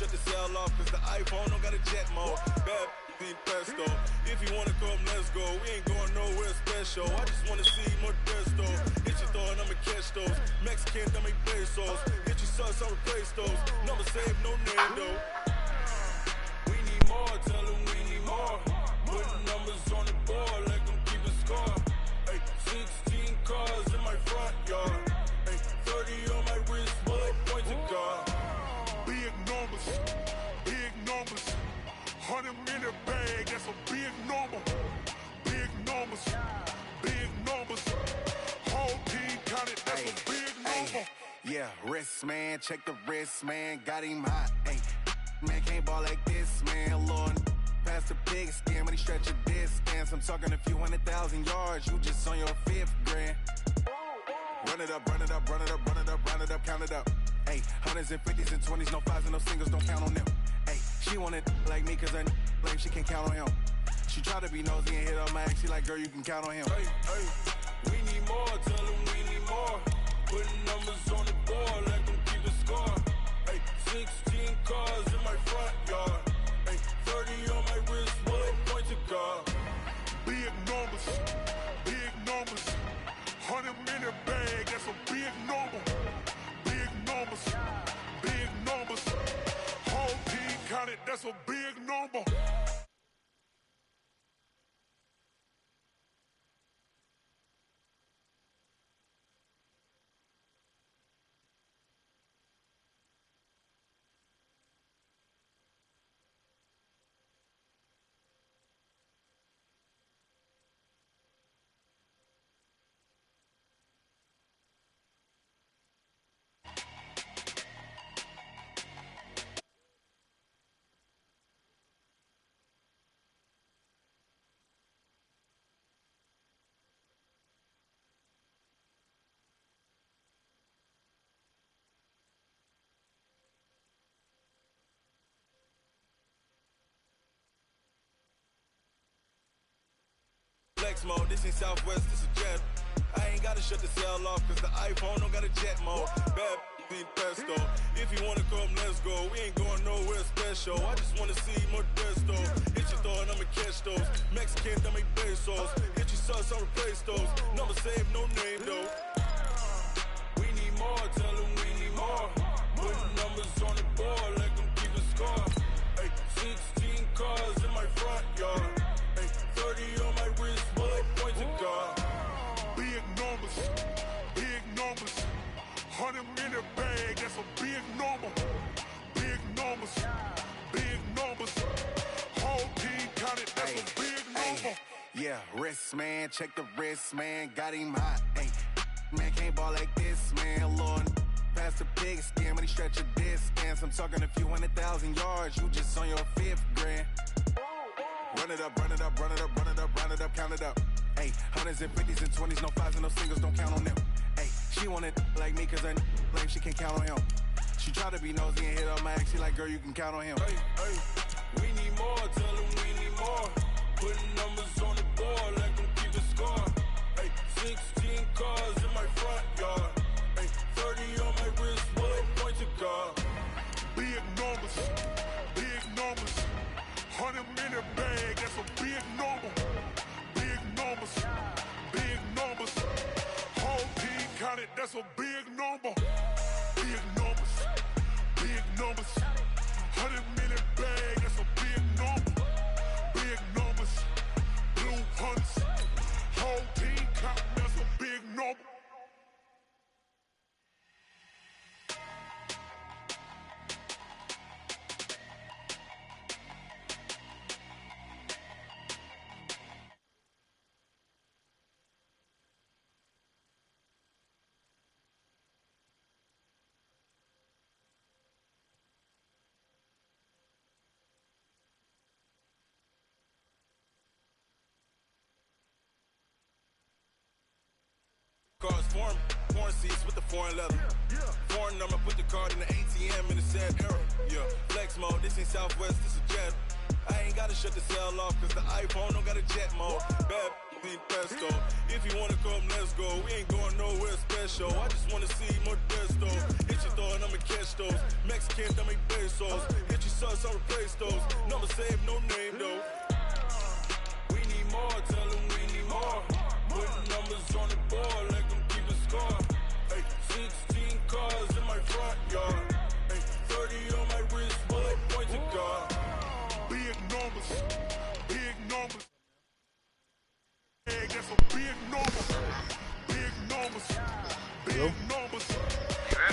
shut the cell off, cause the iPhone don't got a jet mode. Bad being pesto. If you wanna come, let's go. We ain't going nowhere special. I just wanna see Modesto. Hit your thought, I'ma catch those. Mexican, dummy pesos. Hit your sus, I'll replace those. Number save, no name though. We need more, tell them we need more. Putting numbers on the board like I'm keeping score. Ay, 16 cars in my front yard. Ay, 30 on my wrist, bullet point to God. Big numbers, big numbers. 100 in the bag, that's a big number. Big numbers, big numbers. Whole team counted, that's a big number. Yeah, wrist man, check the wrist man, got him hot. Ay, man can't ball like this, man. Lord, past the pig skin, but he stretch a distance. I'm talking a few 100,000 yards, you just on your 5th grand. Run it up, run it up, run it up, run it up, round it up, count it up. Ay, hundreds and 50s and 20s, no 5s and no singles, don't count on them. Ay, she want it like me, cause her like she can count on him. She try to be nosy and hit on my ex, she like, girl, you can count on him. Hey, hey, we need more, tell them we need more. Putting numbers on the board like I'm keeping score. Hey, 16 cars in my front yard. Hey, 30 on my wrist, bullet point to God. Big numbers, big numbers. 100 in the bag, that's a big number. Big numbers, big numbers. Whole team counted, that's a big number. Flex mode, this ain't Southwest, this is jet. I ain't gotta shut the cell off, cause the iPhone don't got a jet mode. Bad being pesto. If you wanna come, let's go. We ain't going nowhere special. I just wanna see Modesto. Hit your thought, I'ma catch those. Mexican, dummy pesos. Hit your sus, I'll replace those. Number save, no name though. We need more, tell them we need more. Putting numbers on the board like I'm keeping score. Ay, 16 cars in my front yard. Ay, 30 on my wrist, bullet point to God. Big numbers, big numbers. 100 in the bag, that's a big number. Big numbers, big numbers. Whole team counted, that's a big number. Yeah, wrist man, check the wrist man, got him hot. Ay, man can't ball like this, man. Lord, past the pig skin, but he stretch a distance. I'm talking a few 100,000 yards, you just on your 5th grand. Run it up, run it up, run it up, run it up, round it up, count it up. Ay, hundreds and 50s and 20s, no 5s and no singles, don't count on them. Ay, she want it like me, cause her like she can count on him. She try to be nosy and hit on my ex, she like, girl, you can count on him. Hey, hey, we need more, tell them we need more. Putting numbers on the board like I'm keeping score. Hey, 16 cars in my front yard. Hey, 30 on my wrist, bullet point to God. Big numbers, big numbers. 100 in the bag, that's a big number. Big numbers, big numbers. Whole team counted, that's a big number. Big numbers, big numbers. 100 in the bag, that's a big number. Big numbers, blue hunts. Whole team counting, that's a big number. Cars foreign seats with the foreign leather. Foreign number, put the card in the ATM in the sad era. Yeah, flex mode, this ain't Southwest, this is jet. I ain't gotta shut the cell off, cause the iPhone don't got a jet mode. Bad pesto. If you wanna come, let's go. We ain't going nowhere special. I just wanna see Modesto. Hit your throw and I'ma catch those. Mexican, I make pesos. Hit your sus, I'll replace those. Number save, no name though. We need more, tell them we need more. Putting numbers on the board, let them keep a score. Hey, 16 cars in my front yard. Hey, 30 on my wrist, bullet point to God. Big numbers, big numbers. Hey, that's a big number. Big numbers, big numbers.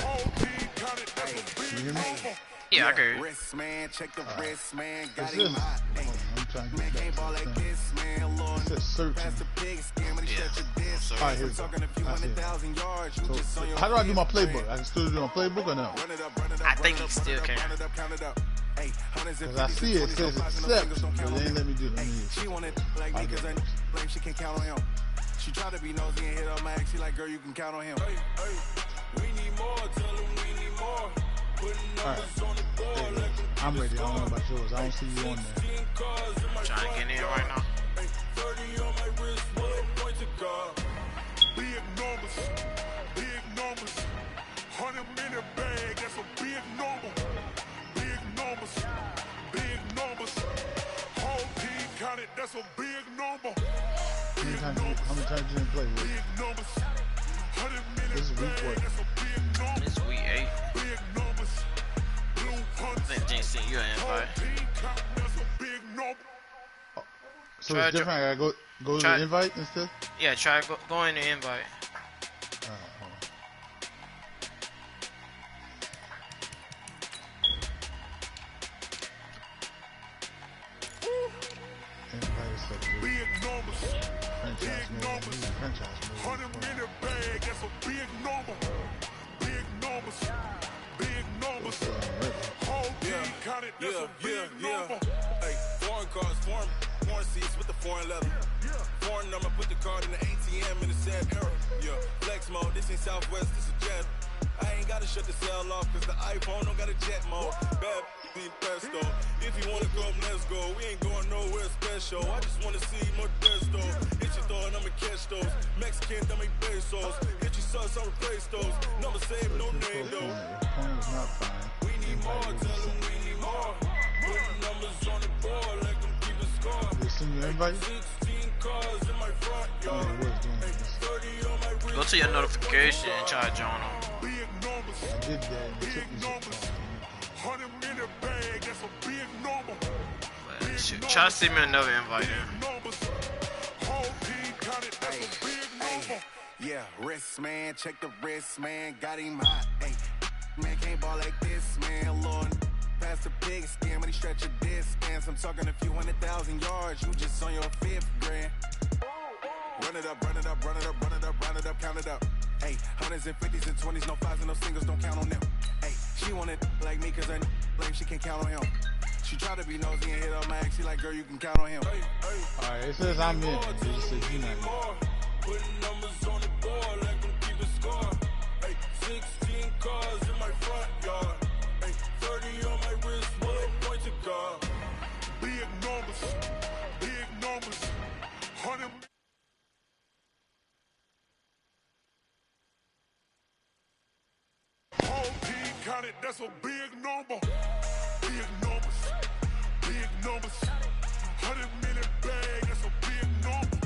Whole team counted, that's a big number. Yeah, I can. Wrist man, check the wrist man, got This him is- hot. Hey, I'm trying to man get can't ball back like to this, man. Lord, It says searching. pass the pig skin when he stretch your disc. Alright, here I'm we go. talking a few I see it. 100,000 yards. You just on your How do I do my fifth playbook? grand. I can still do my playbook or no? Run it up, run it up, I think run it you up, still run it can. up, count it up, count it up. Hey, hundreds and Because I fifties see and it 20s, says no fives and no accept, singles, don't but count they on ain't let me do it. Let Hey, me she wanted like me cause I blame she can count on him. She tried to be nosy and hit up my ex. She like, girl, you can count on him. Hey, hey, we need more, tell them we need more. Putting numbers on the board, let them I'm ready. I don't know about yours. I don't see you on there. 16 cars in my Trying to front get in yard. right now. Hey, 30 on my wrist, bullet point to God. Big numbers, big numbers. 100 minute bag, that's a big number. Big numbers, big numbers. Whole team counted, that's a big number. How many times you didn't play with? Big numbers. 100 minute This is week bag, what? that's a big number. It's week 8. Big numbers. Blue I hunts. think Jen sent you an Whole invite. team counted, that's a big number. So Try it's different. I gotta go to try- the invite instead? Yeah, try go in the invite. Hold on. Invite is so good. Big numbers. Franchise Big mode. numbers. Ooh, franchise mode. 100 minute bag, that's a big number. Big numbers. Big numbers. So I'm ready. Whole team counted, that's a big number. Hey, foreign cars, foreign seats with the foreign leather. Foreign number, put the card in the ATM in the sad era. Yeah, flex mode, this ain't Southwest, this is Jet. I ain't gotta shut the cell off, cause the iPhone don't got a jet mode. Bad being pesto. If you wanna come, let's go. We ain't going nowhere special. I just wanna see Modesto. Hit your throw and I'ma catch those. Mexican, I make pesos. Hit your sus, I'll replace those. Number save, no name though. The phone is not fine. We need more, tell them we need more. Putting numbers on the board, let them keep a score. They send you an invite? 16 cars in my front yard. Yeah, what's doing Hey, this? 30 on my wrist. Go to your notification and try to join them. Big numbers. I did that and it Big took me so numbers. long. 100 minute bag, that's a big number. But shoot, try to send me another invite Big in. numbers. Whole team counted, that's a big number. Yeah, wrist man, check the wrist man, got him hot. Hey, man can't ball like this, man. Lord, pass the pig skin when he stretch your distance. I'm talking a few 100,000 yards. You just on your fifth grand. Run it up, run it up, run it up, run it up, run it up, count it up. Hey, hundreds and fifties and 20s, no fives and no singles, don't count on them. Hey, she wanted like me cause I blame she can't count on him. She tried to be nosy and hit up my ex. She like, girl, you can count on him. Alright, it says I'm in. It just says you not in. More. Putting numbers on the board, let them keep a score. Hey, 16 cars in my front yard. Hey, 30 on my wrist, bullet point to God. Big numbers. Big numbers. 100. Whole team counted, that's a big number. Big numbers. Big numbers. 100 minute bag, that's a big number.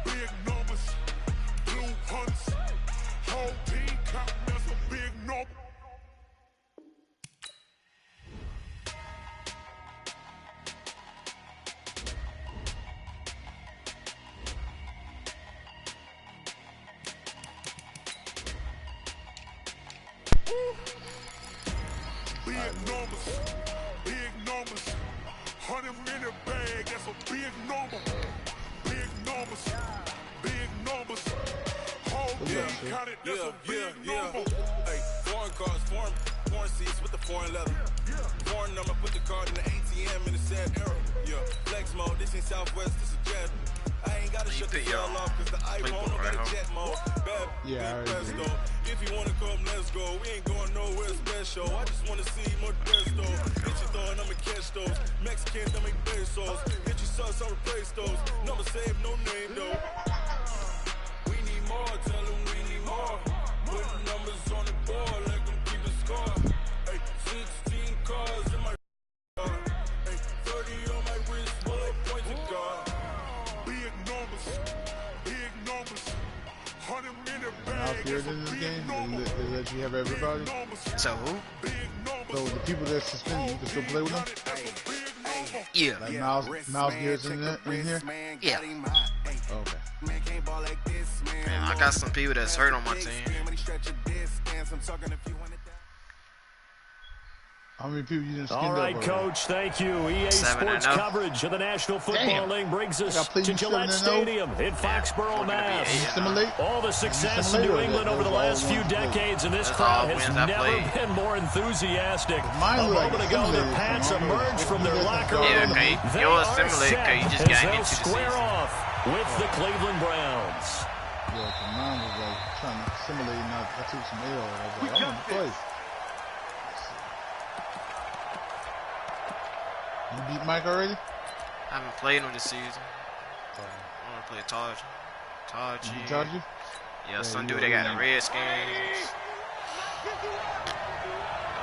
Big numbers. Blue hunts. Whole team counting, that's a big number. Big numbers, big numbers. 100 minute bag, that's a big number. Big numbers, big numbers. Whole team counted, that's a big number. Hey, foreign cars, foreign seats with the foreign leather. Foreign number, put the card in the ATM in the sad era. Yeah, flex mode, this ain't Southwest, this is Jet. I ain't gotta shut the pick cell your off cause the iPhone don't got a right, jet mode. Bad Yeah, I being already did. pesto. If you wanna come, let's go. We ain't going nowhere special. I just wanna see Modesto. Hit your throw and I'ma catch those. Mexican, I make pesos. Hit your sus, I replace those. Number save, no name though. We need more, tell them we need more. Putting numbers on the board, let them keep the score. Hey, 16 cars in my car. Hey, 30 on my wrist, bullet pointed guard. Big numbers, big numbers. 100-minute Now, bag. if you're in this game, is that you have everybody. So who? So the people that suspended, you can still play with them. Yeah. Like Miles Garrett's in here. Yeah. Okay. Man, I got some people that's hurt on my team. How many people you didn't skin All right, up Coach, thank you. EA Sports coverage of the National Football League brings us to Gillette Stadium in Foxborough, Mass. All the success in New England over the last few decades, and this crowd has never been more enthusiastic. A moment ago, the Pats emerged from their locker room. They are set as they'll square off with the Cleveland Browns. Yeah, so mine was like trying to simulate, and I took some L. I was like, I'm gonna play. You beat Mike already? I haven't played him this season. I want to play Taji. You beat Taji? Yeah, some dude they got the Redskins.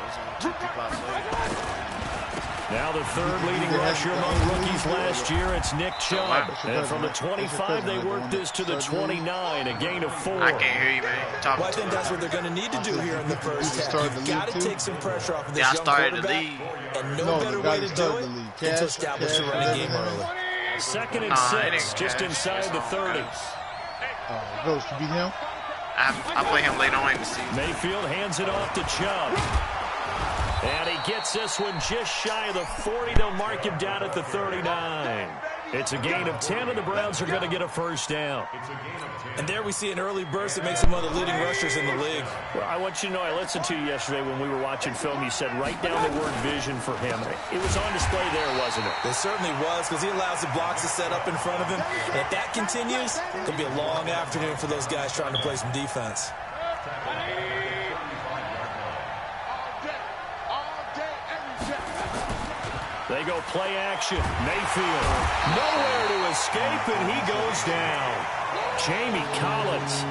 Those are the 2 people I played. Now the third leading rusher among rookies last year, it's Nick Chubb. And from the 25, they worked this to the 29, a gain of 4. I can't hear you, man. Well, I think that's what they're going to need to do here in the first half. You've got to take some pressure off of this young quarterback. And no better way to do it than to establish the running game early. 2nd and 6, just inside the 30. Ghost, you beat him? I play him late on in the season. Mayfield hands it off to Chubb. And he gets this one just shy of the 40. They'll mark him down at the 39. It's a gain of 10, and the Browns are going to get a first down. And there we see an early burst that makes him one of the leading rushers in the league. Well, I want you to know, I listened to you yesterday when we were watching film. You said write down the word vision for him. It was on display there, wasn't it? It certainly was, because he allows the blocks to set up in front of him. And if that continues, it could be a long afternoon for those guys trying to play some defense. They go play action. Mayfield nowhere to escape, and he goes down. Jamie Collins,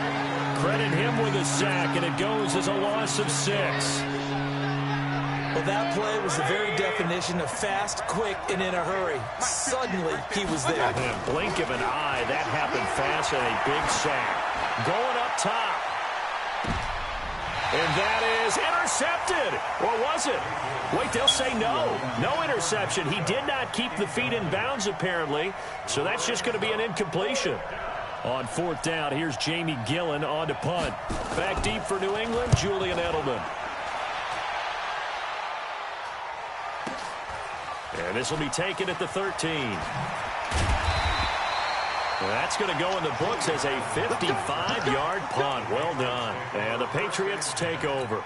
credit him with a sack, and it goes as a loss of 6. Well, that play was the very definition of fast, quick, and in a hurry. Suddenly, he was there. In a blink of an eye, that happened fast, and a big sack. Going up top. And that is intercepted. Or was it? Wait, they'll say no. No interception. He did not keep the feet in bounds, apparently. So that's just going to be an incompletion. On 4th down, here's Jamie Gillen on to punt. Back deep for New England, Julian Edelman. And this will be taken at the 13. That's going to go in the books as a 55-yard punt. Well done. And the Patriots take over.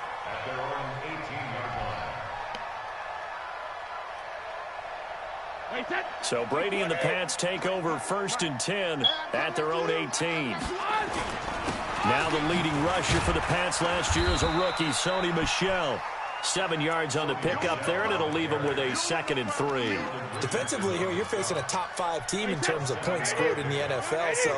So Brady and the Pats take over 1st and 10 at their own 18. Now the leading rusher for the Pats last year is a rookie, Sony Michel. 7 yards on the pickup there, and it'll leave them with a 2nd and 3. Defensively here, you're facing a top-5 team in terms of points scored in the NFL. So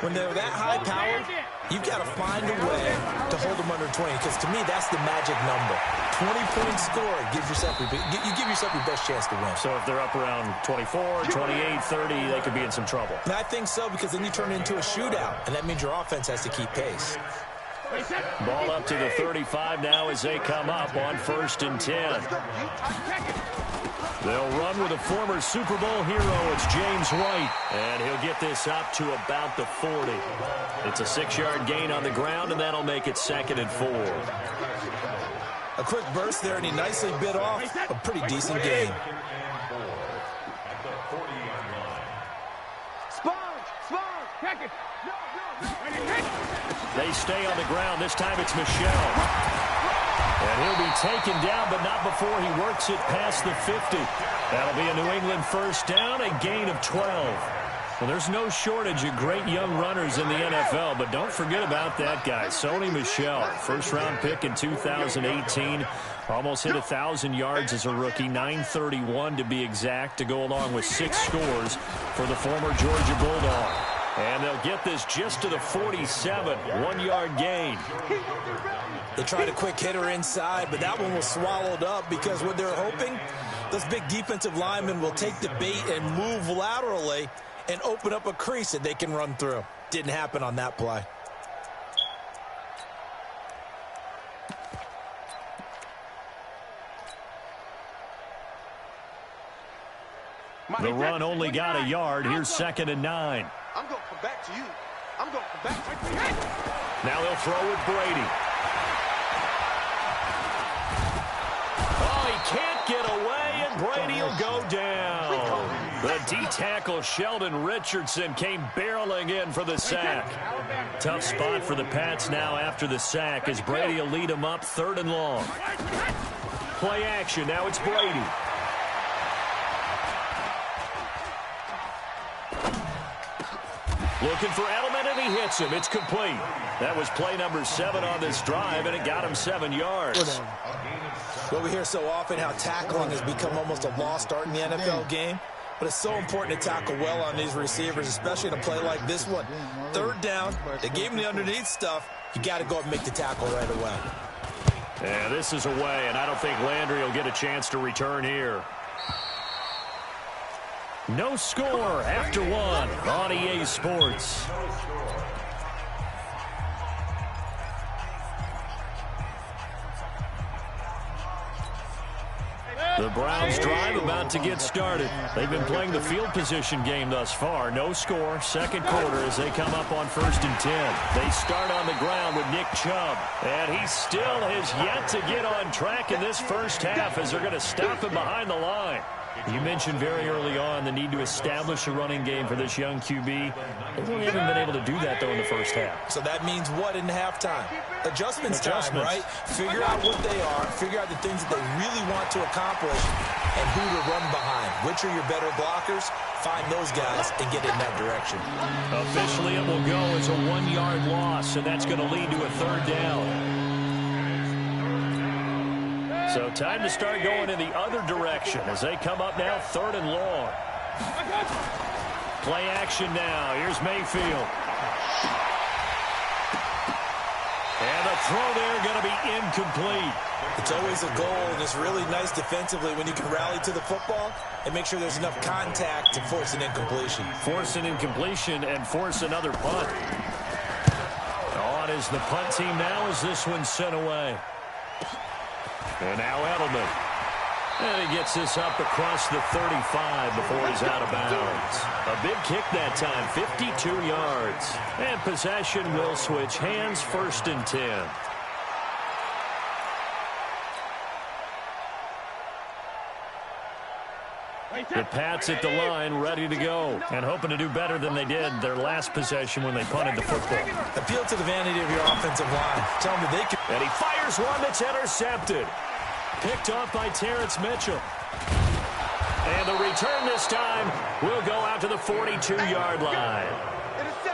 when they're that high-powered, you've got to find a way to hold them under 20, because to me, that's the magic number. 20 points scored gives yourself you give yourself your best chance to win. So if they're up around 24, 28, 30, they could be in some trouble. And I think so, because then you turn it into a shootout, and that means your offense has to keep pace. Ball up to the 35 now as they come up on 1st and 10. They'll run with a former Super Bowl hero. It's James White, and he'll get this up to about the 40. It's a 6-yard gain on the ground, and that'll make it 2nd and 4. A quick burst there, and he nicely bit off a pretty decent gain. They stay on the ground. This time it's Michel. And he'll be taken down, but not before he works it past the 50. That'll be a New England first down, a gain of 12. Well, there's no shortage of great young runners in the NFL, but don't forget about that guy, Sony Michel. First-round pick in 2018. Almost hit 1,000 yards as a rookie, 931 to be exact, to go along with 6 scores for the former Georgia Bulldog. And they'll get this just to the 47, 1-yard gain. They tried a quick hitter inside, but that one was swallowed up because what they're hoping, those big defensive linemen will take the bait and move laterally and open up a crease that they can run through. Didn't happen on that play. The run only got a yard. Here's 2nd and 9. I'm going to come back to you. I'm going to come back to you. Now they'll throw with Brady. Oh, he can't get away, and Brady will go down. The D-tackle Sheldon Richardson came barreling in for the sack. Tough spot for the Pats now after the sack as Brady will lead them up 3rd and long. Play action. Now it's Brady. Looking for Edelman, and he hits him. It's complete. That was play number 7 on this drive, and it got him 7 yards. Well, we hear so often how tackling has become almost a lost art in the NFL game, but it's so important to tackle well on these receivers, especially in a play like this one. 3rd down, they gave him the underneath stuff. You got to go and make the tackle right away. Yeah, this is away, and I don't think Landry will get a chance to return here. No score after 1 on EA Sports. The Browns drive about to get started. They've been playing the field position game thus far. No score, 2nd quarter as they come up on 1st and 10. They start on the ground with Nick Chubb. And he still has yet to get on track in this first half as they're going to stop him behind the line. You mentioned very early on the need to establish a running game for this young QB. They really haven't been able to do that, though, in the first half. So that means what in halftime? Adjustments time, right? Figure out what they are, figure out the things that they really want to accomplish, and who to run behind. Which are your better blockers? Find those guys and get in that direction. Officially, it will go as a 1-yard loss, and that's going to lead to a 3rd down. So time to start going in the other direction as they come up now 3rd and long. Play action now. Here's Mayfield. And the throw there going to be incomplete. It's always a goal, and it's really nice defensively when you can rally to the football and make sure there's enough contact to force an incompletion. Force an incompletion and force another punt. On is the punt team now as this one's sent away. And now Edelman. And he gets this up across the 35 before he's out of bounds. A big kick that time, 52 yards. And possession will switch hands, 1st and 10. The Pats at the line, ready to go, and hoping to do better than they did their last possession when they punted the football. Appeal to the vanity of your offensive line. Tell them that they can. And he fires one that's intercepted. Picked off by Terrence Mitchell. And the return this time will go out to the 42-yard line.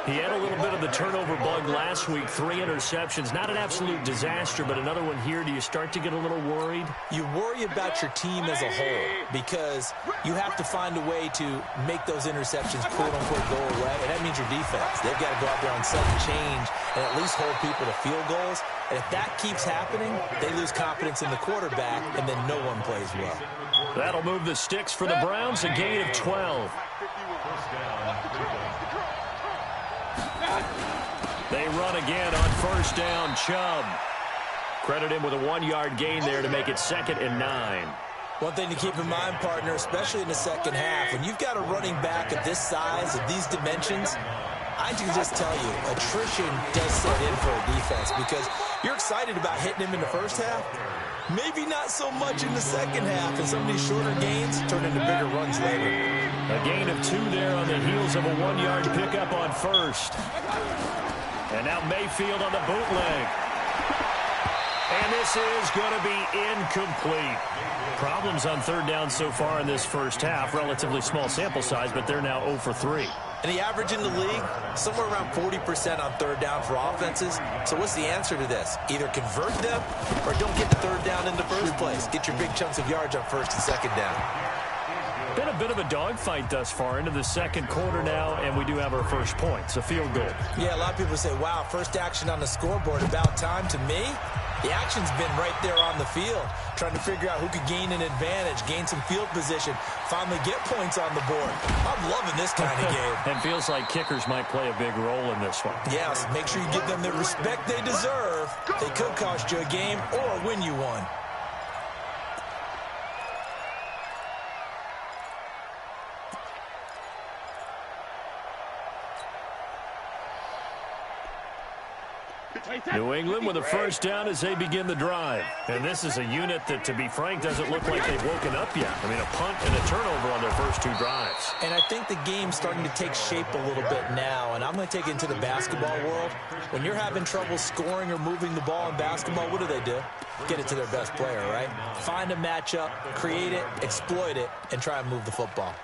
He had a little bit of the turnover bug last week, 3 interceptions. Not an absolute disaster, but another one here. Do you start to get a little worried? You worry about your team as a whole because you have to find a way to make those interceptions quote-unquote go away, and that means your defense. They've got to go out there on sudden change and at least hold people to field goals. And if that keeps happening, they lose confidence in the quarterback, and then no one plays well. That'll move the sticks for the Browns, a gain of 12. They run again on 1st down, Chubb. Credit him with a 1-yard gain there to make it 2nd and 9. One thing to keep in mind, partner, especially in the second half, when you've got a running back of this size, of these dimensions, I can just tell you, attrition does set in for a defense because you're excited about hitting him in the first half. Maybe not so much in the second half, and some of these shorter gains turn into bigger runs later. A gain of 2 there on the heels of a 1-yard pickup on 1st. And now Mayfield on the bootleg. And this is going to be incomplete. Problems on 3rd down so far in this first half. Relatively small sample size, but they're now 0 for 3. And the average in the league, somewhere around 40% on third down for offenses. So what's the answer to this? Either convert them or don't get the third down in the first place. Get your big chunks of yards on first and second down. Been a bit of a dogfight thus far into the second quarter now, and we do have our first points, a field goal. Yeah, a lot of people say, wow, first action on the scoreboard, about time. To me, the action's been right there on the field, trying to figure out who could gain an advantage, gain some field position, finally get points on the board. I'm loving this kind of game. And feels like kickers might play a big role in this one. Yes, make sure you give them the respect they deserve. They could cost you a game or win you one. New England with a first down as they begin the drive. And this is a unit that, to be frank, doesn't look like they've woken up yet. I mean, a punt and a turnover on their first two drives. And I think the game's starting to take shape a little bit now. And I'm going to take it into the basketball world. When you're having trouble scoring or moving the ball in basketball, what do? Get it to their best player, right? Find a matchup, create it, exploit it, and try and move the football.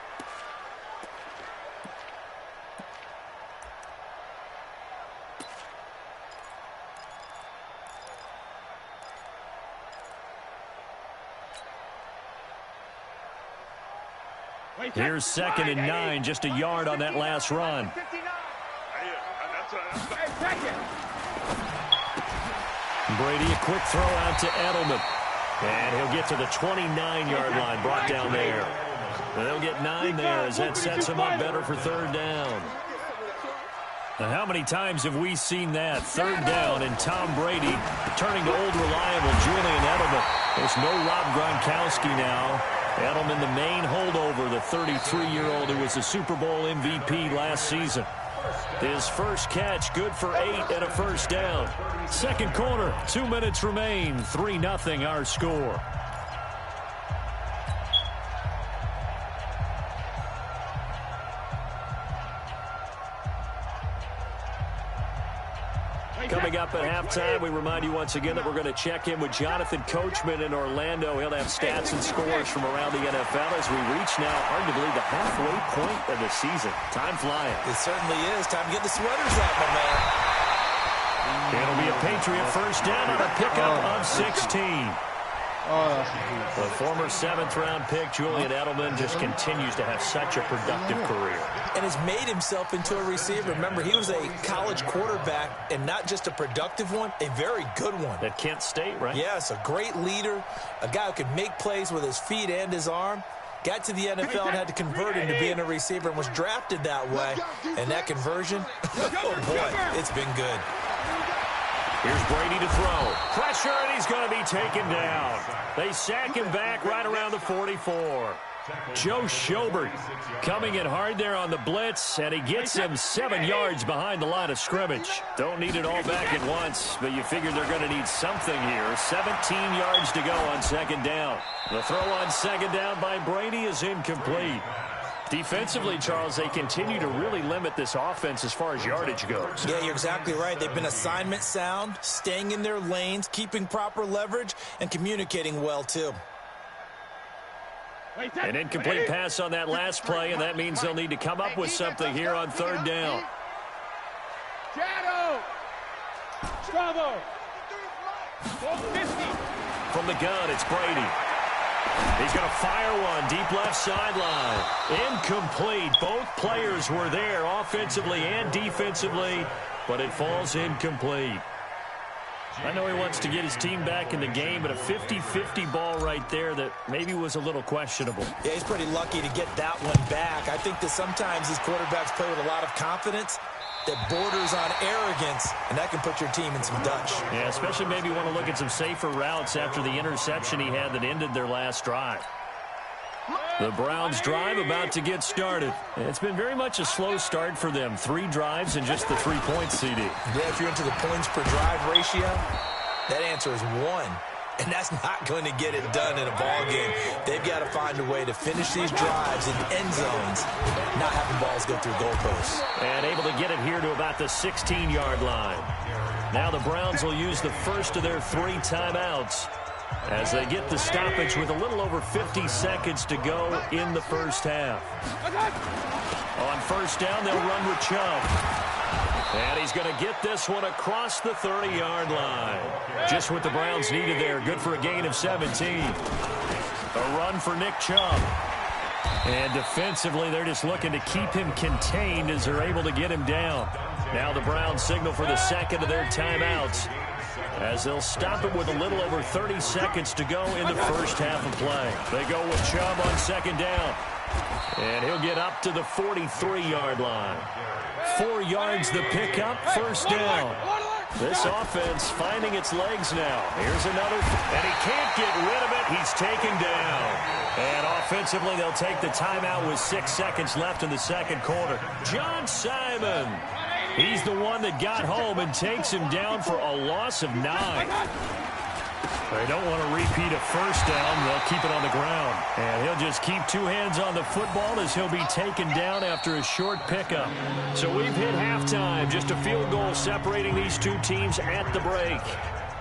Here's 2nd and 9, just a yard on that last run. Brady, a quick throw out to Edelman. And he'll get to the 29-yard line, brought down there. And they'll get 9 there as that sets him up better for third down. Now, how many times have we seen that? Third down and Tom Brady turning to old reliable Julian Edelman. There's no Rob Gronkowski now. Edelman, the main holdover, the 33-year-old who was the Super Bowl MVP last season. His first catch, good for 8 and a first down. Second quarter, 2 minutes remain, 3-0 our score. Coming up at halftime, we remind you once again that we're going to check in with Jonathan Coachman in Orlando. He'll have stats and scores from around the NFL as we reach now, arguably, the halfway point of the season. Time flying. It certainly is. Time to get the sweaters out, my man. It'll be a Patriot first down on a pickup of 16. The former 7th-round pick, Julian Edelman, just continues to have such a productive career. And has made himself into a receiver. Remember, he was a college quarterback, and not just a productive one, a very good one. At Kent State, right? Yes, a great leader, a guy who could make plays with his feet and his arm. Got to the NFL and had to convert into being a receiver and was drafted that way. And that conversion, oh boy, it's been good. Here's Brady to throw. Pressure, and he's going to be taken down. They sack him back right around the 44. Joe Schobert coming in hard there on the blitz, and he gets him 7 yards behind the line of scrimmage. Don't need it all back at once, but you figure they're going to need something here. 17 yards to go on second down. The throw on second down by Brady is incomplete. Defensively, Charles, they continue to really limit this offense as far as yardage goes. Yeah, you're exactly right. They've been assignment sound, staying in their lanes, keeping proper leverage, and communicating well, too. An incomplete pass on that last play, and that means they'll need to come up with something here on third down. From the gun, it's Brady. He's going to fire one deep left sideline. Incomplete. Both players were there offensively and defensively, but it falls incomplete. I know he wants to get his team back in the game, but a 50-50 ball right there that maybe was a little questionable. Yeah, he's pretty lucky to get that one back. I think that sometimes these quarterbacks play with a lot of confidence that borders on arrogance, and that can put your team in some Dutch. Yeah, especially maybe want to look at some safer routes after the interception he had that ended their last drive. The Browns drive about to get started. It's been very much a slow start for them. 3 drives and just the 3-point CD. Yeah, if you're into the points per drive ratio, that answer is 1. And that's not going to get it done in a ball game. They've got to find a way to finish these drives in end zones, not having balls go through goalposts. And able to get it here to about the 16-yard line. Now the Browns will use the first of their 3 timeouts. as they get the stoppage with a little over 50 seconds to go in the first half. On first down, they'll run with Chubb. And he's going to get this one across the 30-yard line. Just what the Browns needed there. Good for a gain of 17. A run for Nick Chubb. And defensively, they're just looking to keep him contained as they're able to get him down. Now the Browns signal for the second of their timeouts, as they'll stop it with a little over 30 seconds to go in the first half of play. They go with Chubb on second down. And he'll get up to the 43-yard line. 4 yards the pickup, first down. This offense finding its legs now. Here's another, and he can't get rid of it. He's taken down. And offensively, they'll take the timeout with 6 seconds left in the second quarter. John Simon, he's the one that got home and takes him down for a loss of 9. They don't want to repeat a first down. They'll keep it on the ground. And he'll just keep 2 hands on the football as he'll be taken down after a short pickup. So we've hit halftime. Just a field goal separating these two teams at the break.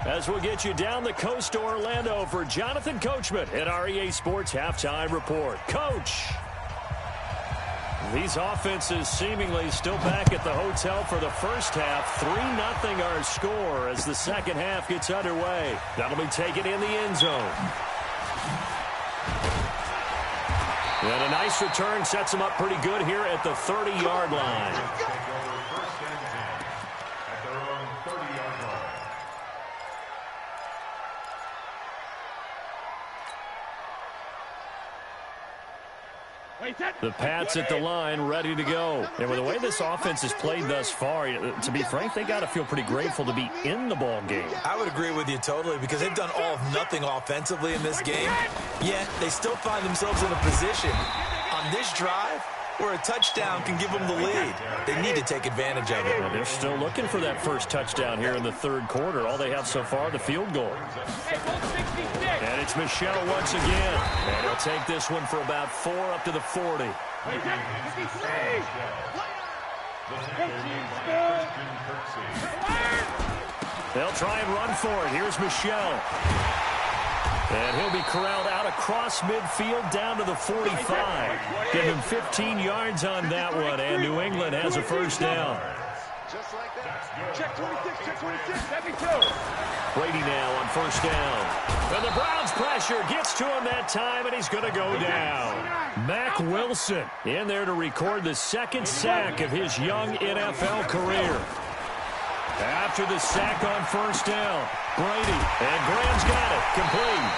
As we'll get you down the coast to Orlando for Jonathan Coachman at our EA Sports Halftime Report. Coach! These offenses seemingly still back at the hotel for the first half. 3-0 our score as the second half gets underway. That'll be taken in the end zone. And a nice return sets them up pretty good here at the 30-yard line. The Pats at the line, ready to go. And with the way this offense has played thus far, to be frank, they got to feel pretty grateful to be in the ball game. I would agree with you totally, because they've done all of nothing offensively in this game, yet they still find themselves in a position on this drive where a touchdown can give them the lead. They need to take advantage of it. Well, they're still looking for that first touchdown here in the third quarter. All they have so far, the field goal. And it's Michelle once again. And he'll take this one for about 4 up to the 40. They'll try and run for it. Here's Michelle. And he'll be corralled out across midfield down to the 45. Give him 15 yards on that one, and New England has a first down. Just like that. Check 26, check 26, that'd be 2. Brady now on first down. And the Browns pressure gets to him that time, and he's going to go down. Mack Wilson in there to record the second sack of his young NFL career. After the sack on first down, Brady, and Graham's got it, complete.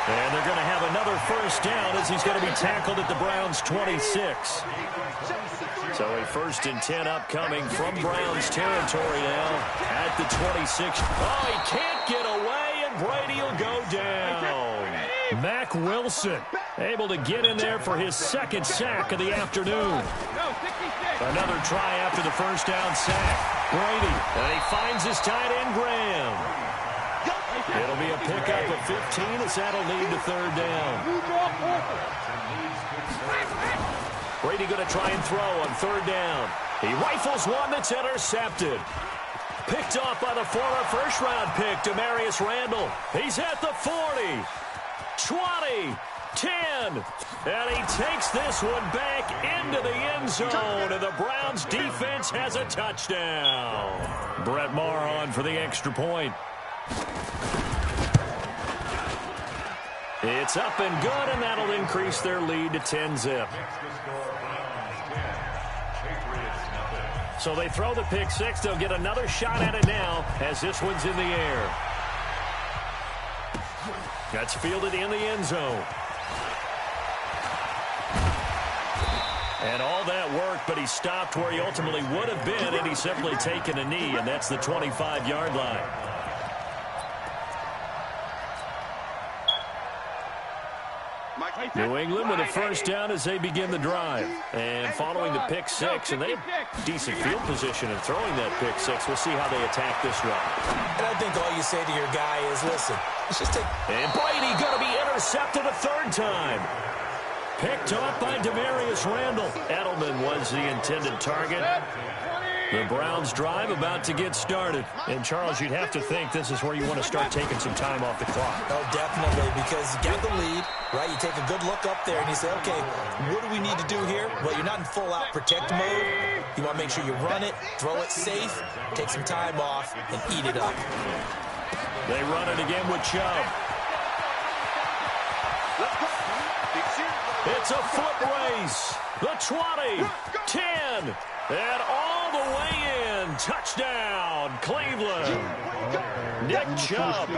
And they're going to have another first down as he's going to be tackled at the Browns' 26. So a 1st and 10 upcoming from Browns territory now at the 26. Oh, he can't get away, and Brady will go down. Mack Wilson able to get in there for his second sack of the afternoon. Another try after the first down sack. Brady, and he finds his tight end, Graham. It'll be a pickup of 15 as that'll lead to third down. Brady going to try and throw on third down. He rifles one that's intercepted. Picked off by the former first-round pick, Demarius Randall. He's at the 40, 20, 10, and he takes this one back into the end zone, and the Browns defense has a touchdown. Brett Maher on for the extra point. It's up and good, and that'll increase their lead to 10-zip. So they throw the pick six. They'll get another shot at it now as this one's in the air. That's fielded in the end zone. And all that work, but he stopped where he ultimately would have been, and he's simply taken a knee, and that's the 25-yard line. New England with a first down as they begin the drive. And following the pick six, and they have decent field position in throwing that pick six. We'll see how they attack this run. And I think all you say to your guy is, listen, let's just take... And Brady going to be intercepted a third time. Picked off by Demarius Randall. Edelman was the intended target. The Browns drive about to get started. And, Charles, you'd have to think this is where you want to start taking some time off the clock. Oh, definitely, because you get the lead, right? You take a good look up there and you say, okay, what do we need to do here? Well, you're not in full-out protect mode. You want to make sure you run it, throw it safe, take some time off, and eat it up. They run it again with Chubb. It's a foot race. The 20, 10, and all the way in. Touchdown, Cleveland. Nick Chubb,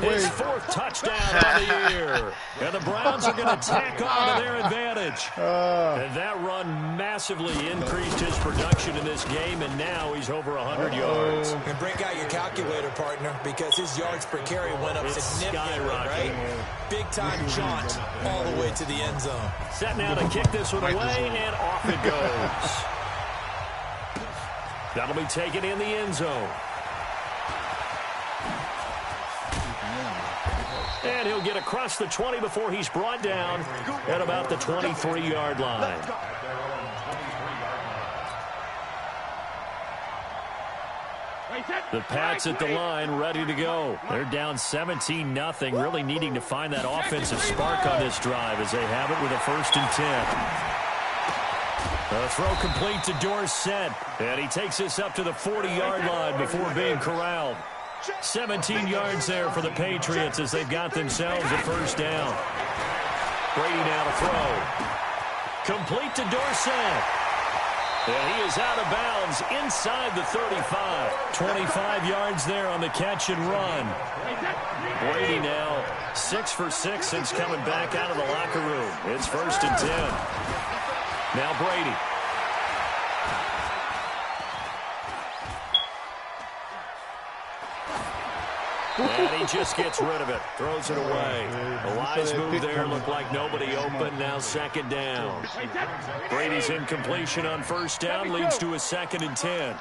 his 4th touchdown on the year. And the Browns are going to tack on to their advantage. And that run massively increased his production in this game, and now he's over 100 yards. And break out your calculator, partner, because his yards per carry went up significantly, right? Big-time jaunt all the way to the end zone. Set now to kick this one away, and off it goes. That'll be taken in the end zone. And he'll get across the 20 before he's brought down at about the 23-yard line. The Pats at the line, ready to go. They're down 17-0, really needing to find that offensive spark on this drive as they have it with a 1st and 10. A throw complete to Dorsett, and he takes this up to the 40-yard line before being corralled. 17 yards there for the Patriots as they've got themselves a 1st down. Brady now to throw. Complete to Dorsett. And he is out of bounds inside the 35. 25 yards there on the catch and run. Brady now 6 for 6 since coming back out of the locker room. It's 1st and 10. Now Brady. And he just gets rid of it. Throws it away. A wise move there. Looked like nobody open. Now 2nd down. Brady's incompletion on 1st down leads to a 2nd and 10.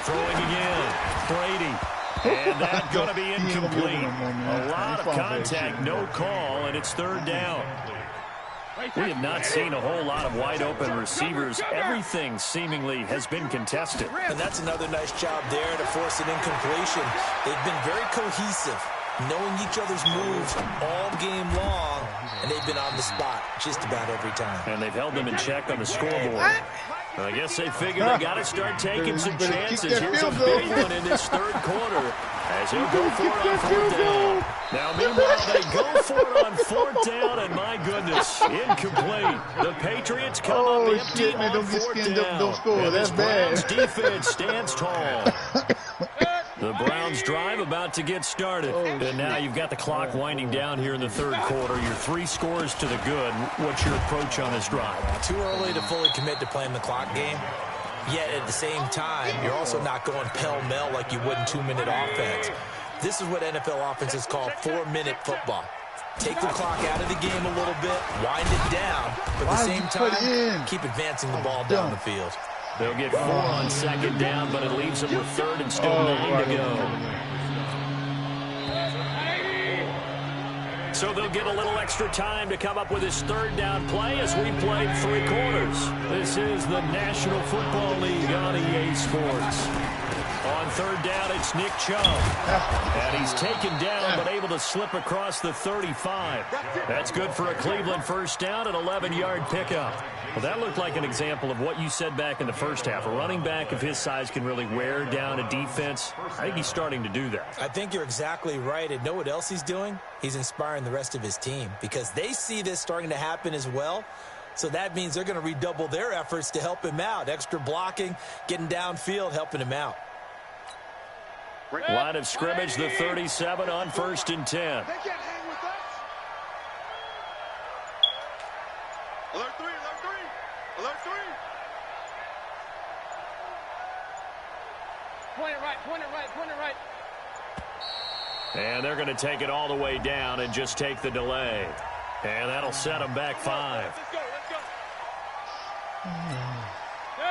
Throwing again. Brady. And that's going to be incomplete. A lot of contact, no call, and it's 3rd down. We have not seen a whole lot of wide-open receivers. Everything seemingly has been contested. And that's another nice job there to force an incompletion. They've been very cohesive, knowing each other's moves all game long, and they've been on the spot just about every time. And they've held them in check on the scoreboard. I guess they figure they got to start taking some chances. Here's a big one in this 3rd quarter as he'll go for it on 4th down. Now, meanwhile, they go for it on 4th down, and my goodness, incomplete. The Patriots come up empty on 4th down. And this Browns defense stands tall. The Browns drive about to get started. And now you've got the clock winding down here in the 3rd quarter. You're 3 scores to the good. What's your approach on this drive? Too early to fully commit to playing the clock game. Yet at the same time, you're also not going pell-mell like you would in 2-minute offense. This is what NFL offenses call 4-minute football. Take the clock out of the game a little bit, wind it down, but at the same time, keep advancing the ball down the field. They'll get 4 on 2nd down, but it leaves them with 3rd and still 9 to go. So they'll get a little extra time to come up with his 3rd down play as we played 3 quarters. This is the National Football League on EA Sports. On 3rd down, it's Nick Chubb. And he's taken down, but able to slip across the 35. That's good for a Cleveland 1st down, an 11-yard pickup. Well, that looked like an example of what you said back in the 1st half. A running back of his size can really wear down a defense. I think he's starting to do that. I think you're exactly right. And know what else he's doing? He's inspiring the rest of his team because they see this starting to happen as well. So that means they're going to redouble their efforts to help him out. Extra blocking, getting downfield, helping him out. Line of scrimmage, the 37 on 1st and 10. They can't hang with us. Alert 3, alert 3, alert 3. Point it right, point it right, point it right. And they're going to take it all the way down and just take the delay. And that'll set them back 5. Let's go, let's go.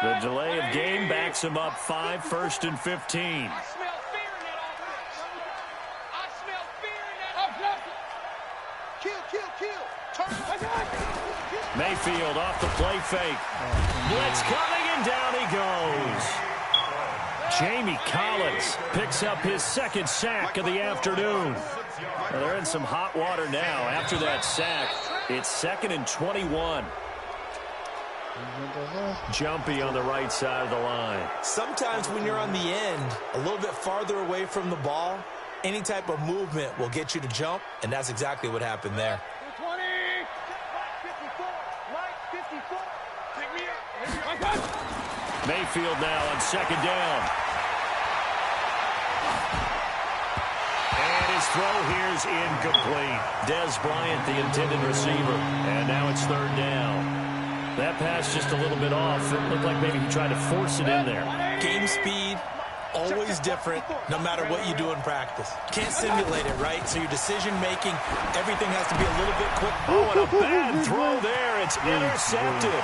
The delay of game backs them up 5, 1st and 15. I smell fear in that offense. I smell fear in that offense. Kill. Turn. Mayfield off the play fake. Blitz coming And down he goes. Jamie Collins picks up his second sack of the afternoon. Well, they're in some hot water now. After that sack, it's 2nd and 21. Jumpy on the right side of the line. Sometimes when you're on the end, a little bit farther away from the ball, any type of movement will get you to jump, and that's exactly what happened there. 20, 54, right 54. Pick me up. Mayfield now on 2nd down. And his throw here is incomplete. Des Bryant, the intended receiver. And now it's 3rd down. That pass just a little bit off. It looked like maybe he tried to force it in there. Game speed, always different, no matter what you do in practice. Can't simulate it, right? So your decision-making, everything has to be a little bit quick. Oh, and a bad throw there. It's intercepted.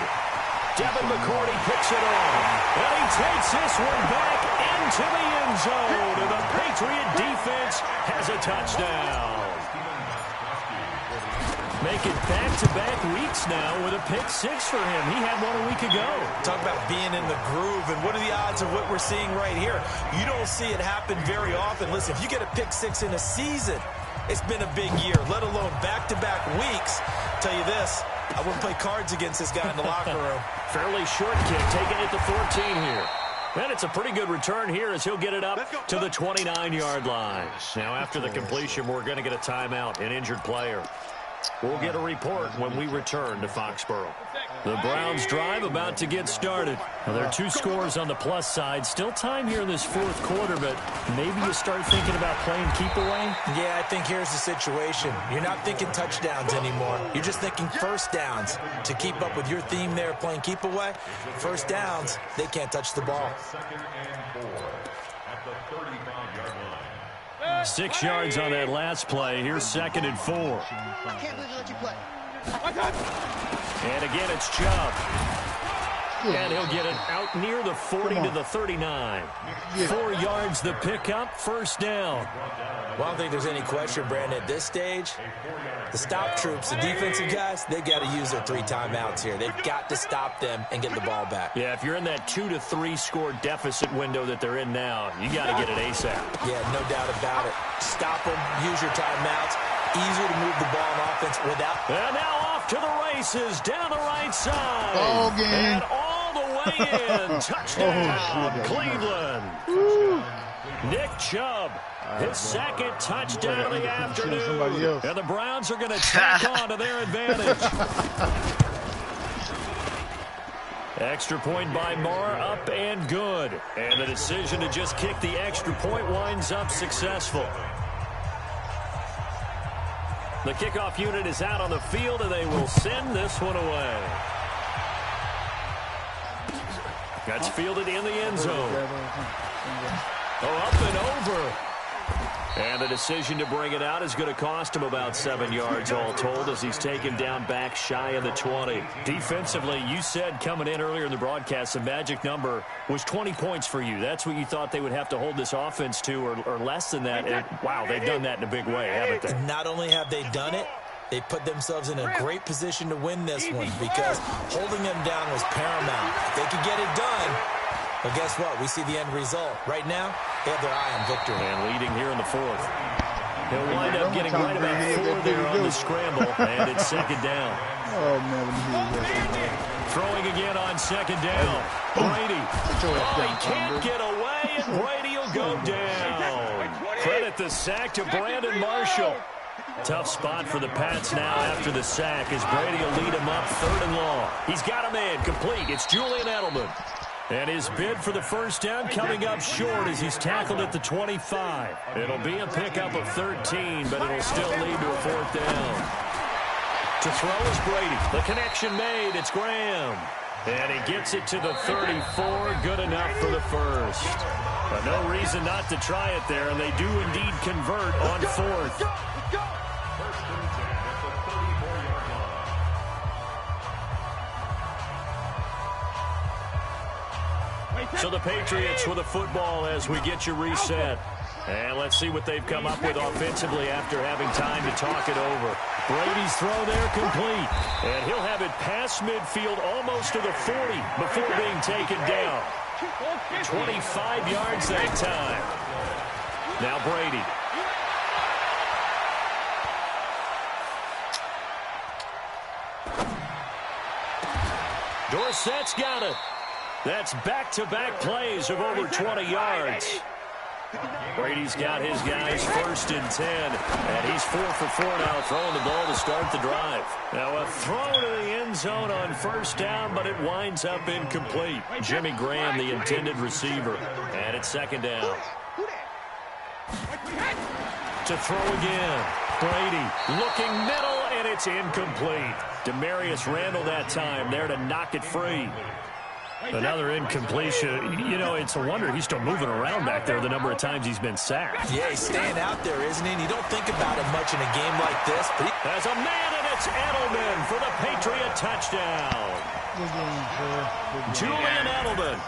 Devin McCourty picks it on. And he takes this one back into the end zone. And the Patriot defense has a touchdown. Make it back-to-back weeks now with a pick-6 for him. He had one a week ago. Talk about being in the groove, and what are the odds of what we're seeing right here? You don't see it happen very often. Listen, if you get a pick-6 in a season, it's been a big year, let alone back-to-back weeks. Tell you this, I wouldn't play cards against this guy in the locker room. Fairly short kick, taking it to 14 here. And it's a pretty good return here as he'll get it up to the 29-yard line. Now, after the completion, we're going to get a timeout, an injured player. We'll get a report when we return to Foxborough. The Browns drive about to get started. Now, there are 2 scores on the plus side. Still time here in this 4th quarter, but maybe you start thinking about playing keep away? Yeah, I think here's the situation. You're not thinking touchdowns anymore. You're just thinking first downs. To keep up with your theme there, playing keep away, first downs, they can't touch the ball. 6 yards on that last play. Here's 2nd and 4. I can't believe they let you play. And again, it's Chubb. And he'll get it out near the 40 to the 39. 4 yards the pickup, first down. Well, I don't think there's any question, Brandon, at this stage, the stop troops, the defensive guys, they got to use their 3 timeouts here. They've got to stop them and get the ball back. Yeah, if you're in that 2 to 3 score deficit window that they're in now, you got to get it ASAP. Yeah, no doubt about it. Stop them, use your timeouts. Easier to move the ball on offense without. And now off to the races, down the right side. Ball game. And all the way in. Touchdown, Cleveland. Nick Chubb. His 2nd touchdown of the afternoon. And the Browns are going to tack on to their advantage. Extra point by Marr, up and good. And the decision to just kick the extra point winds up successful. The kickoff unit is out on the field, and they will send this one away. That's fielded in the end zone. Oh, up and over. And the decision to bring it out is going to cost him about 7 yards all told as he's taken down back shy of the 20. Defensively, you said coming in earlier in the broadcast, the magic number was 20 points for you. That's what you thought they would have to hold this offense to or less than that. And, wow, they've done that in a big way, haven't they? Not only have they done it, they put themselves in a great position to win this one because holding them down was paramount. If they could get it done, well, guess what? We see the end result. Right now, they have their eye on victory. And leading here in the 4th. He'll wind up getting right about 4 there on the scramble, and it's 2nd down. Oh, man. Throwing again on 2nd down. Brady. Oh, he can't get away, and Brady will go down. Credit the sack to Brandon Marshall. Tough spot for the Pats now after the sack as Brady will lead him up 3rd and long. He's got a man complete. It's Julian Edelman. And his bid for the first down coming up short as he's tackled at the 25. It'll be a pickup of 13, but it'll still lead to a 4th down. To throw is Brady. The connection made. It's Graham. And he gets it to the 34. Good enough for the first. But no reason not to try it there, and they do indeed convert on 4th. So the Patriots with a football as we get you reset. And let's see what they've come up with offensively after having time to talk it over. Brady's throw there complete. And he'll have it past midfield almost to the 40 before being taken down. 25 yards that time. Now Brady. Dorsett's got it. That's back-to-back plays of over 20 yards. Brady's got his guys 1st and 10, and he's 4 for 4 now throwing the ball to start the drive. Now a throw to the end zone on 1st down, but it winds up incomplete. Jimmy Graham, the intended receiver, and it's 2nd down. To throw again. Brady looking middle, and it's incomplete. Demarius Randall that time there to knock it free. Another incompletion. You know, it's a wonder he's still moving around back there the number of times he's been sacked. Yeah, he's staying out there, isn't he? And you don't think about it much in a game like this. But there's a man, and it's Edelman for the Patriot touchdown. Julian Edelman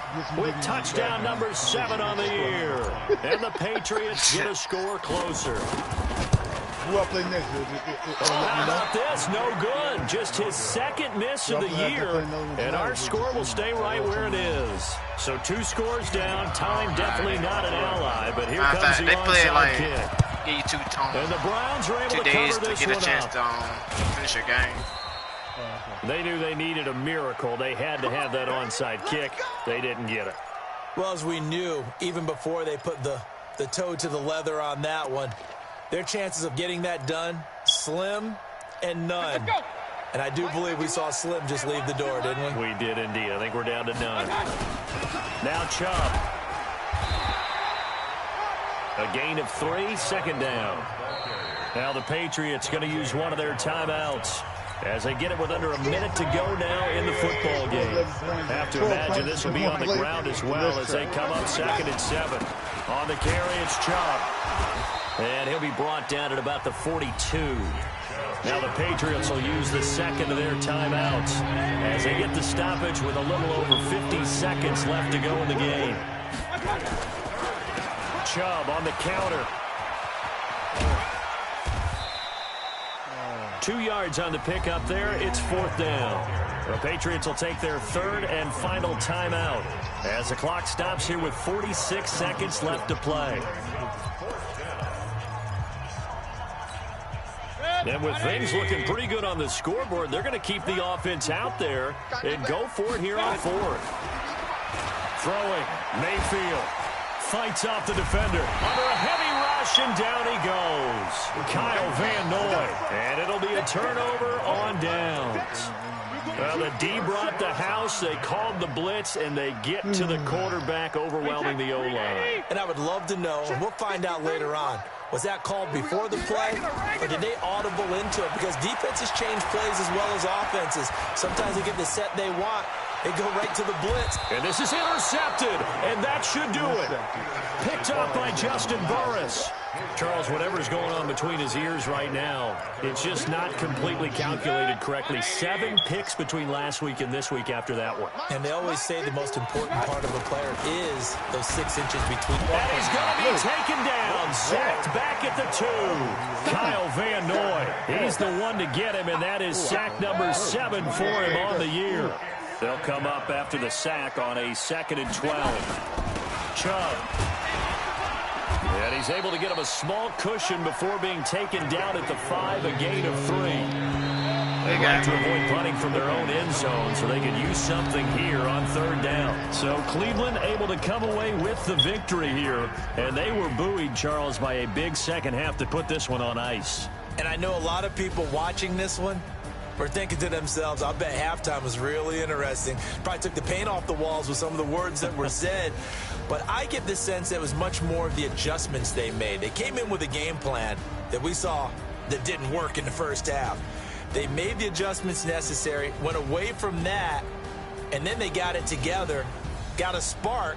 with touchdown number 7 on the year. And the Patriots get a score closer. Who I play next? How about this? No good. Just his 2nd miss of the year. And our score will stay right where it is. So 2 scores down. Time definitely not an ally. But here comes the onside kick. Give you 2 times. And the Browns are able 2 to days cover to this get a one chance up. to finish your game. They knew they needed a miracle. They had to have that onside kick. They didn't get it. Well, as we knew, even before they put the toe to the leather on that one, their chances of getting that done, slim and none. And I do believe we saw Slim just leave the door, didn't we? We did indeed. I think we're down to none. Now Chubb. A gain of 3, 2nd down. Now the Patriots going to use one of their timeouts as they get it with under a minute to go now in the football game. Have to imagine this will be on the ground as well as they come up 2nd and 7. On the carry, it's Chubb. And he'll be brought down at about the 42. Now the Patriots will use the 2nd of their timeouts as they get the stoppage with a little over 50 seconds left to go in the game. Chubb on the counter. 2 yards on the pickup there. It's 4th down. The Patriots will take their 3rd and final timeout as the clock stops here with 46 seconds left to play. And with things looking pretty good on the scoreboard, they're going to keep the offense out there and go for it here on 4th. Throwing, Mayfield fights off the defender under a heavy rush, and down he goes. Kyle Van Noy, and it'll be a turnover on downs. Well, the D brought the house, they called the blitz, and they get to the quarterback, overwhelming the O-line. And I would love to know, and we'll find out later on, was that called before the play, or did they audible into it? Because defenses change plays as well as offenses. Sometimes they get the set they want. They go right to the blitz. And this is intercepted, and that should do it. Picked up by Justin Burris. Charles, whatever's going on between his ears right now, it's just not completely calculated correctly. 7 picks between last week and this week after that one. And they always say the most important part of a player is those 6 inches between. And he's going to be taken down, sacked back at the 2. Kyle Van Noy, he's the one to get him, and that is sack number 7 for him on the year. They'll come up after the sack on a 2nd and 12. Chubb. And he's able to get him a small cushion before being taken down at the 5, a gain of 3. They like to avoid punting from their own end zone so they can use something here on 3rd down. So Cleveland able to come away with the victory here. And they were buoyed, Charles, by a big second half to put this one on ice. And I know a lot of people watching this one were thinking to themselves, I bet halftime was really interesting. Probably took the paint off the walls with some of the words that were said. But I get the sense that it was much more of the adjustments they made. They came in with a game plan that we saw that didn't work in the first half. They made the adjustments necessary, went away from that, and then they got it together, got a spark,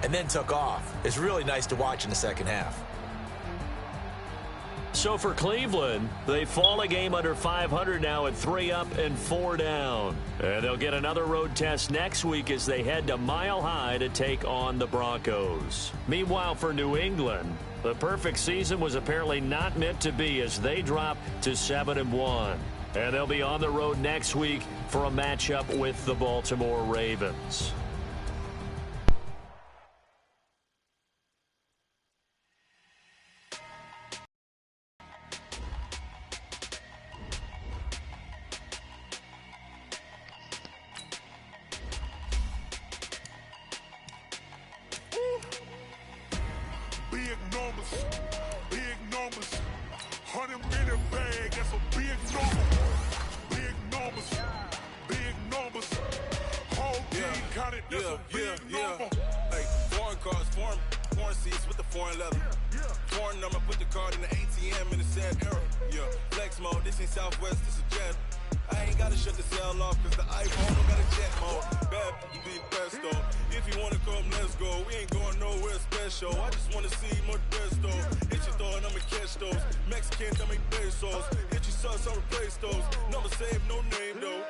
and then took off. It's really nice to watch in the second half. So for Cleveland, they fall a game under 500 now at 3 up and 4 down. And they'll get another road test next week as they head to Mile High to take on the Broncos. Meanwhile, for New England, The perfect season was apparently not meant to be as they drop to 7-1. And they'll be on the road next week for a matchup with the Baltimore Ravens. Big numbers, 100-minute bag, that's a big number. Big numbers, whole team counted, that's a big number. Hey, foreign cars, foreign seats with the foreign leather. Foreign number, put the card in the ATM in the sad era. Yeah, flex mode, this ain't Southwest, this is Jet. I ain't gotta shut the cell off, cause the iPhone don't got a jet mode. Bad be pesto. If you wanna come, let's go. We ain't going nowhere special. I just wanna see more pesto. Hit your thought, I'ma catch those. Mexican, I make pesos. Hit your sauce, I'll replace those. Number save, no name though.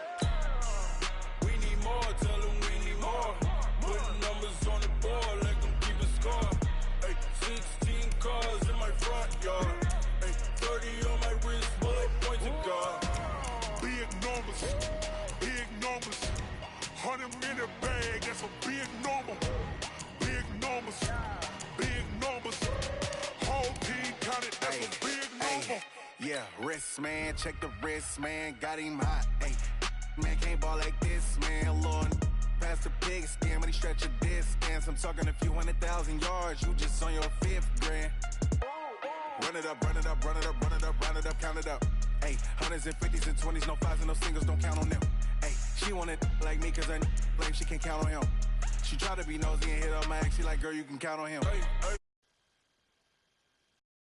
We need more, tell them we need more. Putting numbers on the board, like them keep a score. Hey, 16 cars in my front yard. Hey, 30 on my wrist, bullet point to God. Big numbers, 100-minute bag, that's a big number. Big numbers, whole team counted, that's a big number. Yeah, wrist, man, check the wrist, man, got him hot. Hey, man, can't ball like this, man, Lord. Past the pig skin, but he stretch a distance. I'm talking a few 100,000 yards, you just on your 5th grand. Run it up, count it up. Hey, 100s and 50s and 20s, no 5s and no singles, don't count on them. Hey, she want it like me, cause her claim she can count on him. She try to be nosy and hit up my ex, she like, girl, you can count on him.